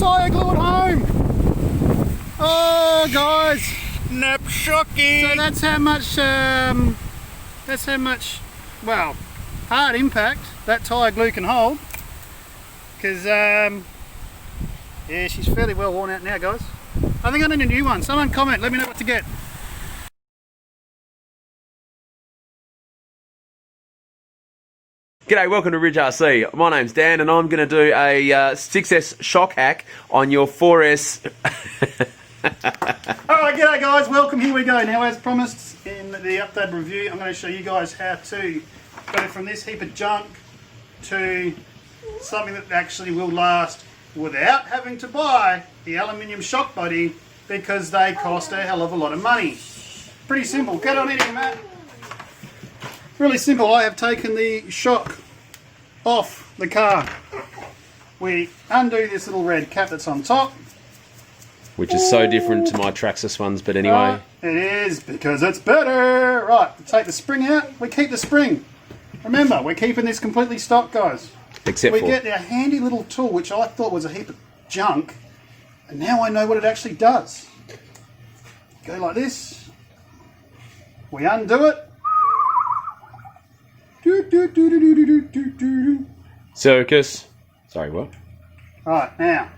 tyre glue at home. Oh, guys. Nap shocking. So that's how much, well, hard impact that tyre glue can hold. Because, yeah, she's fairly well worn out now, guys. I think I need a new one. Someone comment, let me know what to get. G'day, welcome to Ridge RC. My name's Dan and I'm going to do a 6S shock hack on your 4S. Alright, g'day guys, welcome, here we go. Now as promised in the update review, I'm going to show you guys how to go from this heap of junk to something that actually will last without having to buy the aluminium shock body because they cost a hell of a lot of money. Pretty simple. Get on in here, Matt. Really simple. I have taken the shock off the car. We undo this little red cap that's on top. Which is so different to my Traxxas ones, but anyway. It is, because it's better. Right, take the spring out. We keep the spring. Remember, we're keeping this completely stock, guys. Except for... We get our handy little tool, which I thought was a heap of junk. And now I know what it actually does. Go like this. We undo it. Circus. Sorry, what? Right, now,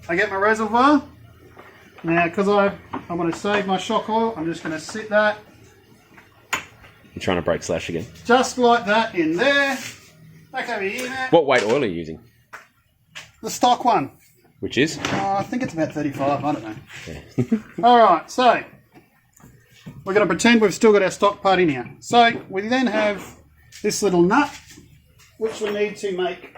I get my reservoir. Now, because I want to save my shock oil, I'm just going to sit that. You're trying to break slash again. Just like that in there. Back over here now. What weight oil are you using? The stock one. Which is? I think it's about 35, I don't know. Yeah. Alright, so we're going to pretend we've still got our stock part in here. So we then have this little nut, which we need to make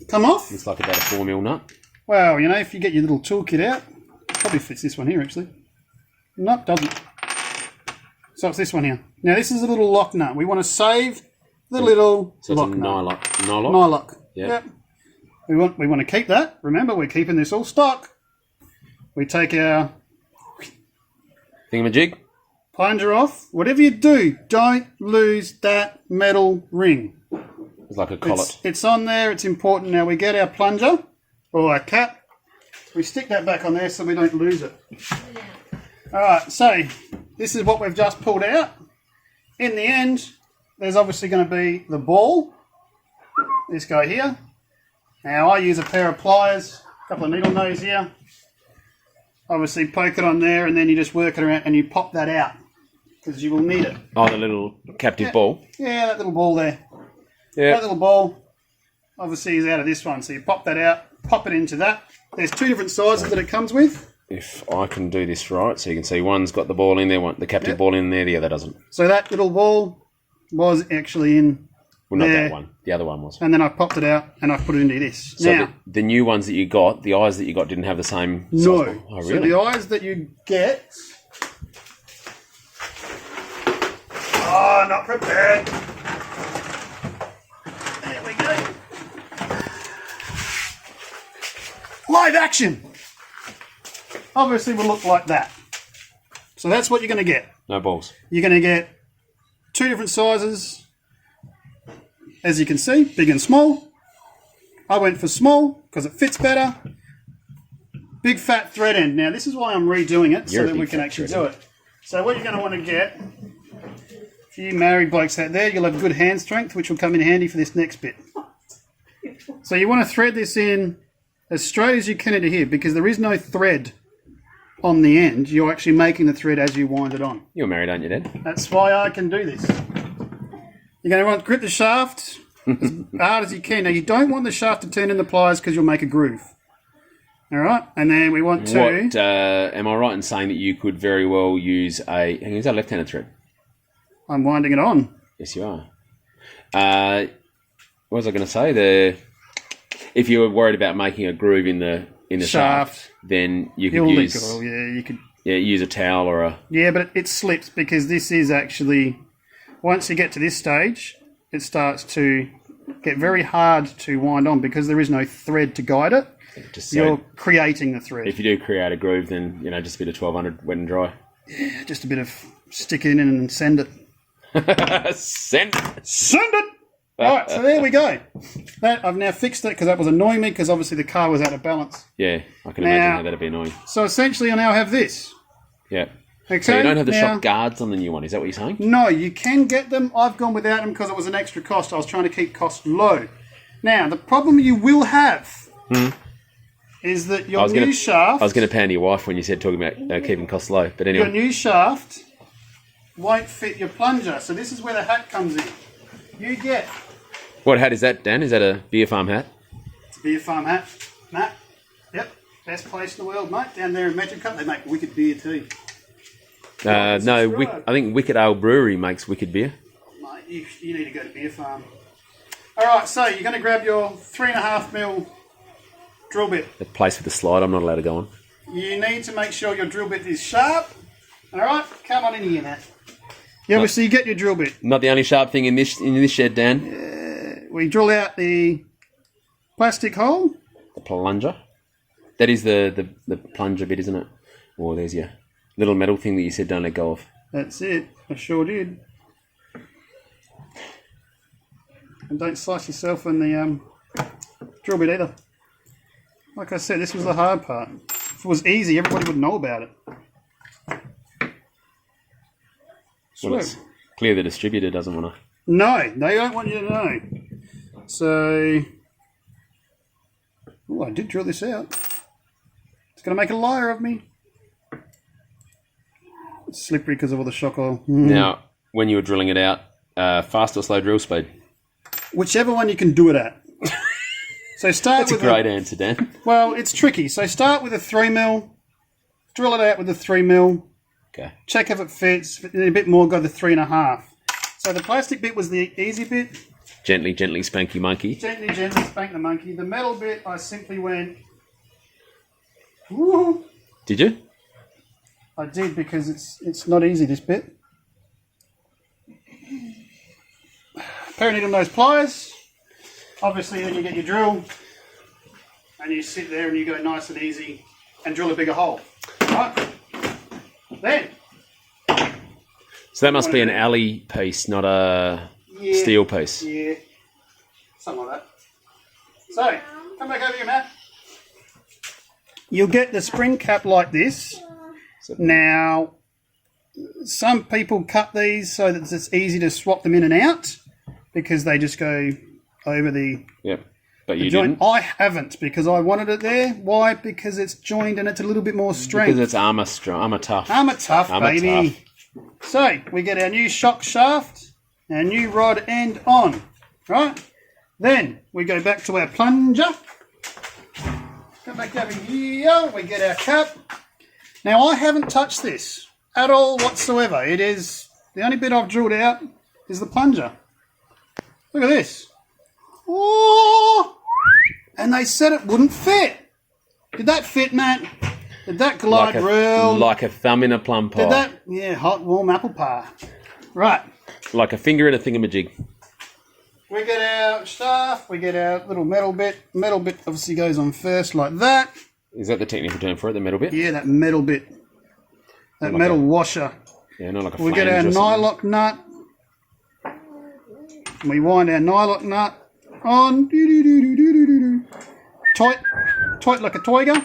come off. It's like about a 4mm nut. Well, you know, if you get your little toolkit out, probably fits this one here actually. Nope, doesn't. So it's this one here. Now this is a little lock nut. We want to save the little lock nut. Nylock. Yep. We want to keep that. Remember, we're keeping this all stock. We take our Thingamajig. plunger off. Whatever you do, don't lose that metal ring. It's like a collet. It's on there. It's important. Now we get our plunger or our cap. We stick that back on there so we don't lose it. All right. So this is what we've just pulled out. In the end, there's obviously going to be the ball. This guy here. Now I use a pair of pliers, a couple of needle nose here. Obviously poke it on there and then you just work it around and you pop that out because you will need it. Oh, the little captive ball? Yeah, that little ball there. Yeah. That little ball obviously is out of this one. So you pop that out, pop it into that. There's two different sizes that it comes with. If I can do this right, so you can see one's got the ball in there, the captive ball in there, the other doesn't. So that little ball was actually in well, not there. that one. The other one was. And then I popped it out and I put it into this. So now, the new ones that you got, the eyes that you got didn't have the same size no. ball. Oh, really? So the eyes that you get... Oh, not prepared. There we go. Live action. Obviously will look like that. So that's what you're going to get. No balls. You're going to get two different sizes. As you can see, big and small. I went for small because it fits better. Big fat thread end. Now this is why I'm redoing it so that we can actually do it. So what you're going to want to get, if you married blokes out there, you'll have good hand strength, which will come in handy for this next bit. So you want to thread this in as straight as you can into here because there is no thread on the end. You're actually making the thread as you wind it on. You're married, aren't you, Dad? That's why I can do this. You're going to want to grip the shaft as hard as you can. Now, you don't want the shaft to turn in the pliers because you'll make a groove. All right? And then we want to... What, am I right in saying that you could very well use a... Is that a left-handed thread? I'm winding it on. Yes, you are. What was I going to say? If you were worried about making a groove in the shaft, then you could use... Oil, yeah, you could... Yeah, use a towel or a... Yeah, but it slips because this is actually... Once you get to this stage, it starts to get very hard to wind on because there is no thread to guide it. You're creating the thread. If you do create a groove, then, just a bit of 1200 wet and dry. Yeah, just a bit of stick it in and send it. Send it! Send it! Right, so there we go. That I've now fixed it because that was annoying me because obviously the car was out of balance. Yeah, I can imagine how that'd be annoying. So essentially I now have this. Yeah. Okay, so you don't have the shock guards on the new one, is that what you're saying? No, you can get them. I've gone without them because it was an extra cost. I was trying to keep costs low. Now, the problem you will have is that your new shaft... I was going to pound your wife when you said talking about keeping costs low, but anyway. Your new shaft won't fit your plunger, so this is where the hat comes in. You get... What hat is that, Dan? Is that a beer farm hat? It's a beer farm hat. Matt, yep, best place in the world, mate. Down there in Metric Cup, they make wicked beer too. No, I think Wicked Ale Brewery makes wicked beer. Mate, you need to go to Beer Farm. Alright, so you're going to grab your 3.5mm drill bit. The place with the slide I'm not allowed to go on. You need to make sure your drill bit is sharp. Alright, come on in here, Matt. Yeah, obviously you get your drill bit. Not the only sharp thing in this shed, Dan. We drill out the plastic hole. The plunger. That is the plunger bit, isn't it? Oh, there's your little metal thing that you said don't let go of. That's it. I sure did. And don't slice yourself in the drill bit either. Like I said, this was the hard part. If it was easy, everybody would know about it. Well, it's clear the distributor doesn't want to. No, they don't want you to know. So, oh, I did drill this out. It's going to make a liar of me. It's slippery because of all the shock oil. Now, when you were drilling it out, fast or slow drill speed? Whichever one you can do it at. So start That's with a great answer, Dan. Well, it's tricky. So start with a 3mm, drill it out with a 3mm. Okay. Check if it fits. If it needs a bit more, go the 3.5. So the plastic bit was the easy bit. Gently, gently, spanky monkey. Gently, gently, spank the monkey. The metal bit, I simply went, woo. Did you? I did because it's not easy, this bit. Pair of needle nose pliers. Obviously, then you get your drill and you sit there and you go nice and easy and drill a bigger hole. Right? Then. So that must be an alley piece, not a steel piece. Yeah. Something like that. So, come back over here, Matt. You'll get the spring cap like this. Now, some people cut these so that it's easy to swap them in and out because they just go over the but you joint. didn't? I haven't because I wanted it there. Why? Because it's joined and it's a little bit more strength. Because it's armour tough. Armour tough, baby. Tough. So, we get our new shock shaft, our new rod end on, right? Then, we go back to our plunger. Come back over here, we get our cap. Now, I haven't touched this at all whatsoever. It is, the only bit I've drilled out is the plunger. Look at this. Oh! And they said it wouldn't fit. Did that fit, Matt? Did that glide real? Like a thumb in a plum pie. Did that? Yeah, hot, warm apple pie. Right. Like a finger in a thingamajig. We get our shaft, we get our little metal bit. Metal bit obviously goes on first like that. Is that the technical term for it, the metal bit? Yeah, that metal bit. That metal washer. Yeah, not like a We get our nylock nut. We wind our nylock nut on. Tight like a toiger.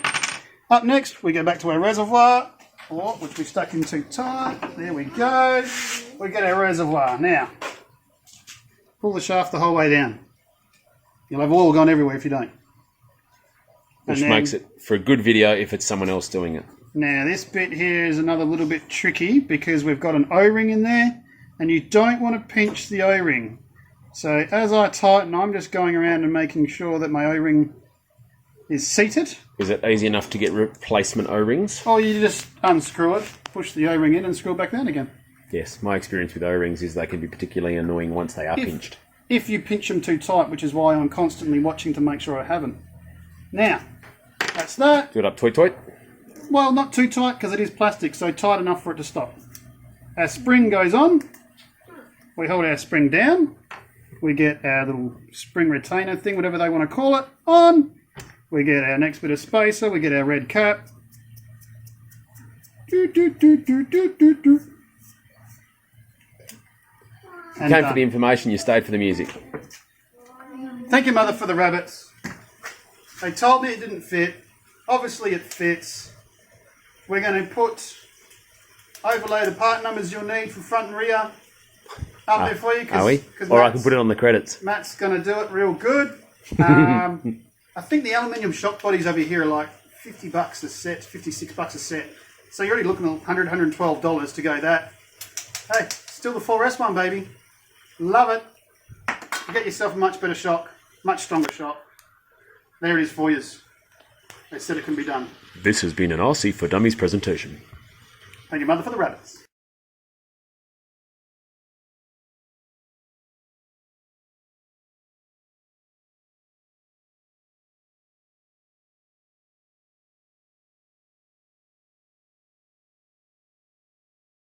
Up next, we go back to our reservoir, which we stuck in too tight. There we go. We get our reservoir. Now, pull the shaft the whole way down. You'll have oil gone everywhere if you don't. Which makes it for a good video if it's someone else doing it. Now, this bit here is another little bit tricky because we've got an O-ring in there and you don't want to pinch the O-ring. So as I tighten, I'm just going around and making sure that my O-ring is seated. Is it easy enough to get replacement O-rings? Oh, you just unscrew it, push the O-ring in and screw it back down again. Yes, my experience with O-rings is they can be particularly annoying once they are pinched. If you pinch them too tight, which is why I'm constantly watching to make sure I haven't. Now, that's that. Do it up toit. Well, not too tight because it is plastic, so tight enough for it to stop. Our spring goes on. We hold our spring down. We get our little spring retainer thing, whatever they want to call it, on. We get our next bit of spacer. We get our red cap. You came for the information, you stayed for the music. Thank you, Mother, for the rabbits. They told me it didn't fit. Obviously it fits. We're going to overlay the part numbers you'll need for front and rear up there for you. Are we? Or I can put it on the credits. Matt's going to do it real good. I think the aluminium shock bodies over here are like $50 a set, $56 a set. So you're already looking at $100, $112 to go that. Hey, still the 4S one, baby. Love it. You get yourself a much better shock, much stronger shock. There it is for you. They said it can be done. This has been an RC For Dummies presentation. Thank you, Mother, for the rabbits.